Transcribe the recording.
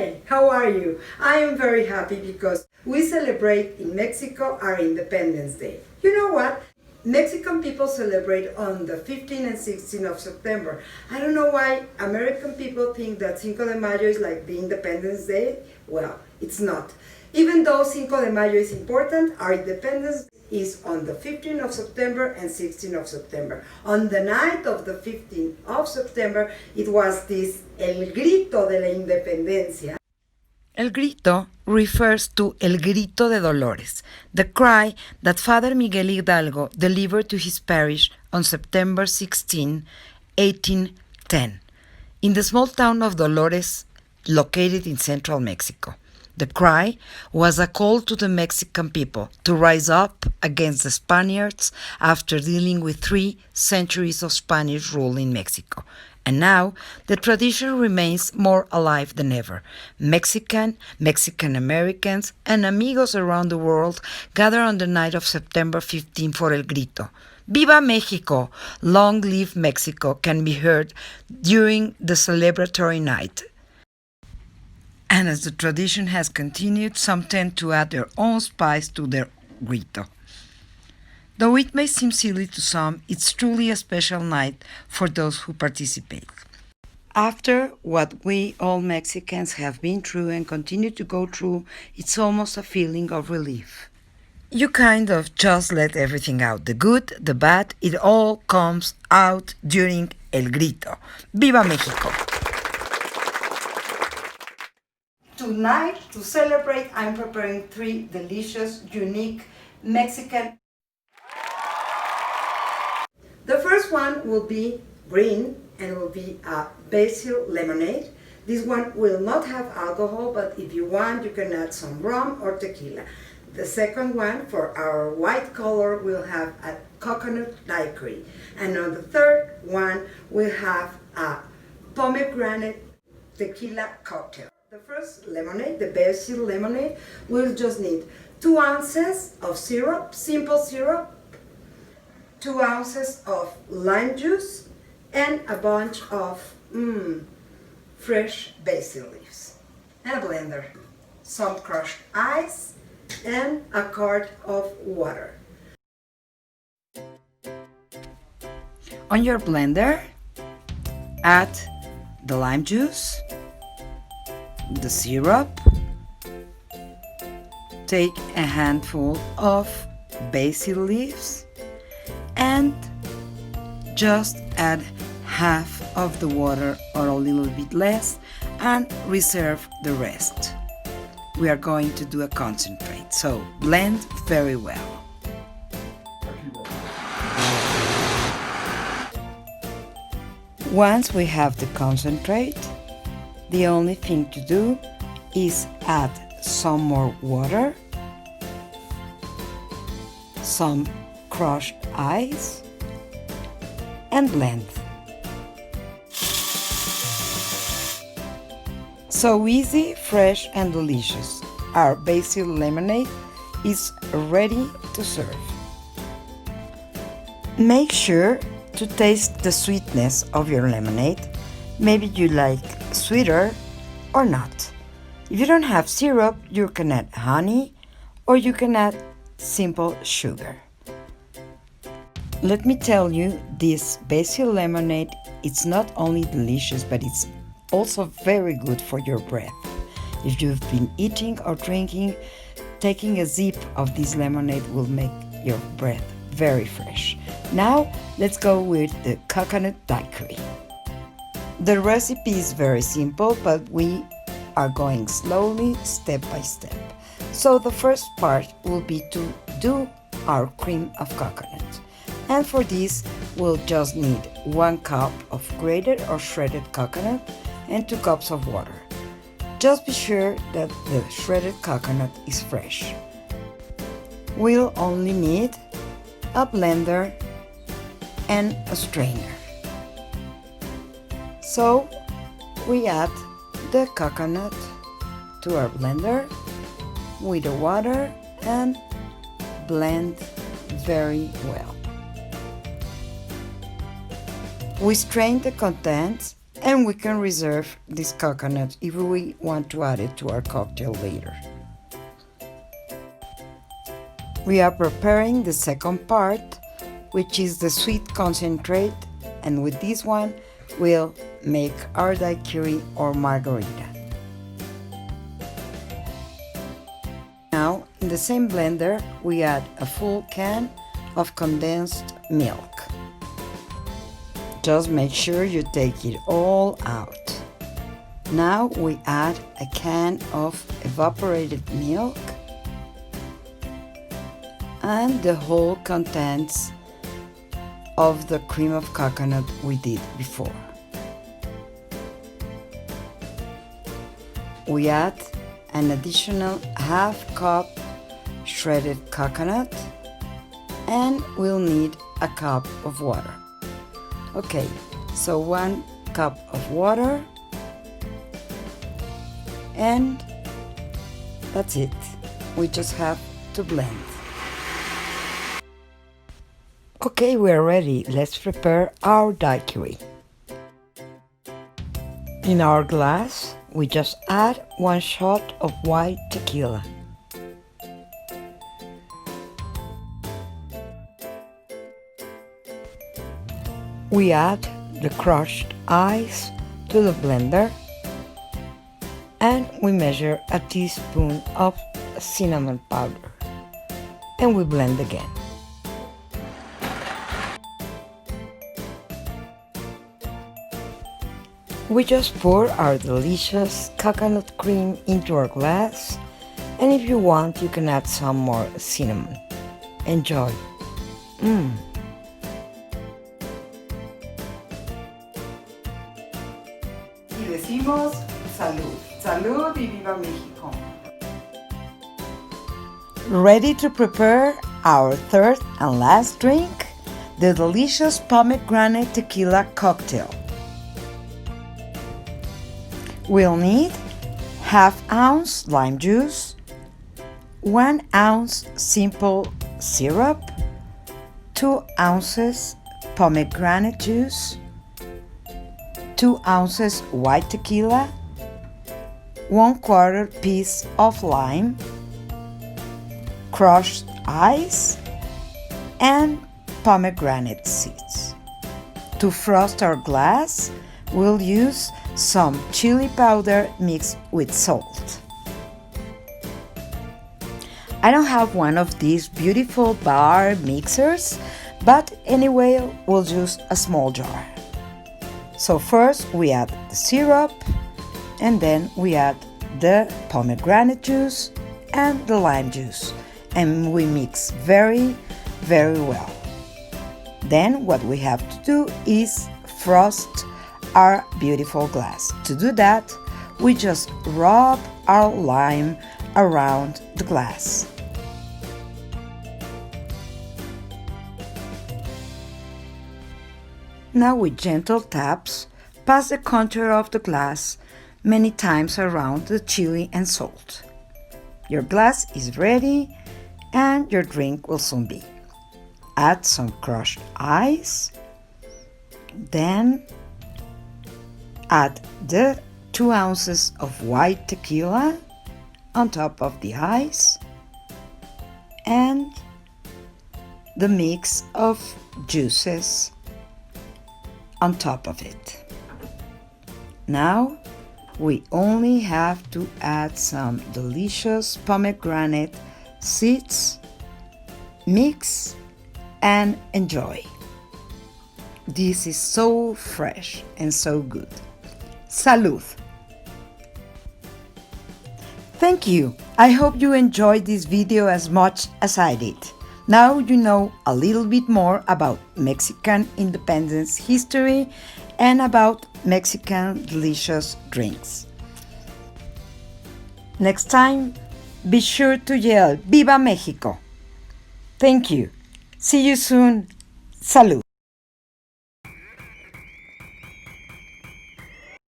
Hi, how are you? I am very happy because we celebrate in Mexico our Independence Day. You know what? Mexican people celebrate on the 15th and 16th of September. I don't know why American people think that Cinco de Mayo is like the Independence Day. Well, it's not. Even though Cinco de Mayo is important, our independence is on the 15th of September and 16th of September. On the night of the 15th of September, it was this El Grito de la Independencia. El grito refers to El Grito de Dolores, the cry that Father Miguel Hidalgo delivered to his parish on September 16, 1810, in the small town of Dolores, located in central Mexico. The cry was a call to the Mexican people to rise up against the Spaniards after dealing with 3 centuries of Spanish rule in Mexico. And now, the tradition remains more alive than ever. Mexican Americans, and amigos around the world gather on the night of September 15 for El Grito. Viva Mexico! Long live Mexico can be heard during the celebratory night. And as the tradition has continued, some tend to add their own spice to their grito. Though it may seem silly to some, it's truly a special night for those who participate. After what we all Mexicans have been through and continue to go through, it's almost a feeling of relief. You kind of just let everything out. The good, the bad, it all comes out during El Grito. ¡Viva México! Tonight, to celebrate, I'm preparing 3 delicious, unique Mexican. The first one will be green and will be a Basil Lemonade. This one will not have alcohol, but if you want, you can add some rum or tequila. The second one, for our white color, will have a coconut daiquiri. And on the third one, we'll have a Pomegranate Tequila Cocktail. The first lemonade, the Basil Lemonade, we'll just need 2 ounces of syrup, simple syrup, 2 ounces of lime juice, and a bunch of fresh basil leaves, and a blender, some crushed ice, and a quart of water. On your blender, add the lime juice, the syrup, take a handful of basil leaves, and just add half of the water or a little bit less and reserve the rest. We are going to do a concentrate, so blend very well. Once we have the concentrate, the only thing to do is add some more water, some crushed ice, and blend. So easy, fresh, and delicious. Our basil lemonade is ready to serve. Make sure to taste the sweetness of your lemonade. Maybe you like sweeter or not. If you don't have syrup, you can add honey or you can add simple sugar. Let me tell you, this basil lemonade, it's not only delicious, but it's also very good for your breath. If you've been eating or drinking, taking a sip of this lemonade will make your breath very fresh. Now, let's go with the coconut daiquiri. The recipe is very simple, but we are going slowly, step by step. So the first part will be to do our cream of coconut. And for this, we'll just need 1 cup of grated or shredded coconut and 2 cups of water. Just be sure that the shredded coconut is fresh. We'll only need a blender and a strainer. So we add the coconut to our blender with the water and blend very well. We strain the contents And we can reserve this coconut if we want to add it to our cocktail later. We are preparing the second part, which is the sweet concentrate, and with this one we'll make our daiquiri or margarita. Now, in the same blender, we add a full can of condensed milk. Just make sure you take it all out. Now we add a can of evaporated milk and the whole contents of the cream of coconut we did before. We add an additional half cup shredded coconut and we'll need a cup of water. Okay, so 1 cup of water and that's it. We just have to blend. Okay, we're ready. Let's prepare our daiquiri. In our glass, we just add 1 shot of white tequila. We add the crushed ice to the blender and we measure a teaspoon of cinnamon powder and we blend again. We just pour our delicious coconut cream into our glass, and if you want you can add some more cinnamon. Enjoy! Y decimos salud. Salud y viva México. Ready to prepare our third and last drink, the delicious Pomegranate Tequila Cocktail. We'll need ½ ounce lime juice, 1 ounce simple syrup, 2 ounces pomegranate juice, 2 ounces white tequila, 1/4 piece of lime, crushed ice, and pomegranate seeds. To frost our glass, we'll use some chili powder mixed with salt. I don't have one of these beautiful bar mixers, but anyway, we'll use a small jar. So first we add the syrup, and then we add the pomegranate juice and the lime juice, and we mix very, very well. Then what we have to do is frost our beautiful glass. To do that, we just rub our lime around the glass. Now with gentle taps, pass the contour of the glass many times around the chili and salt. Your glass is ready and your drink will soon be. Add some crushed ice, then add the 2 ounces of white tequila on top of the ice and the mix of juices on top of it. Now we only have to add some delicious pomegranate seeds, mix and enjoy. This is so fresh and so good. Salud! Thank you! I hope you enjoyed this video as much as I did. Now you know a little bit more about Mexican independence history and about Mexican delicious drinks. Next time, be sure to yell Viva Mexico! Thank you! See you soon! Salud!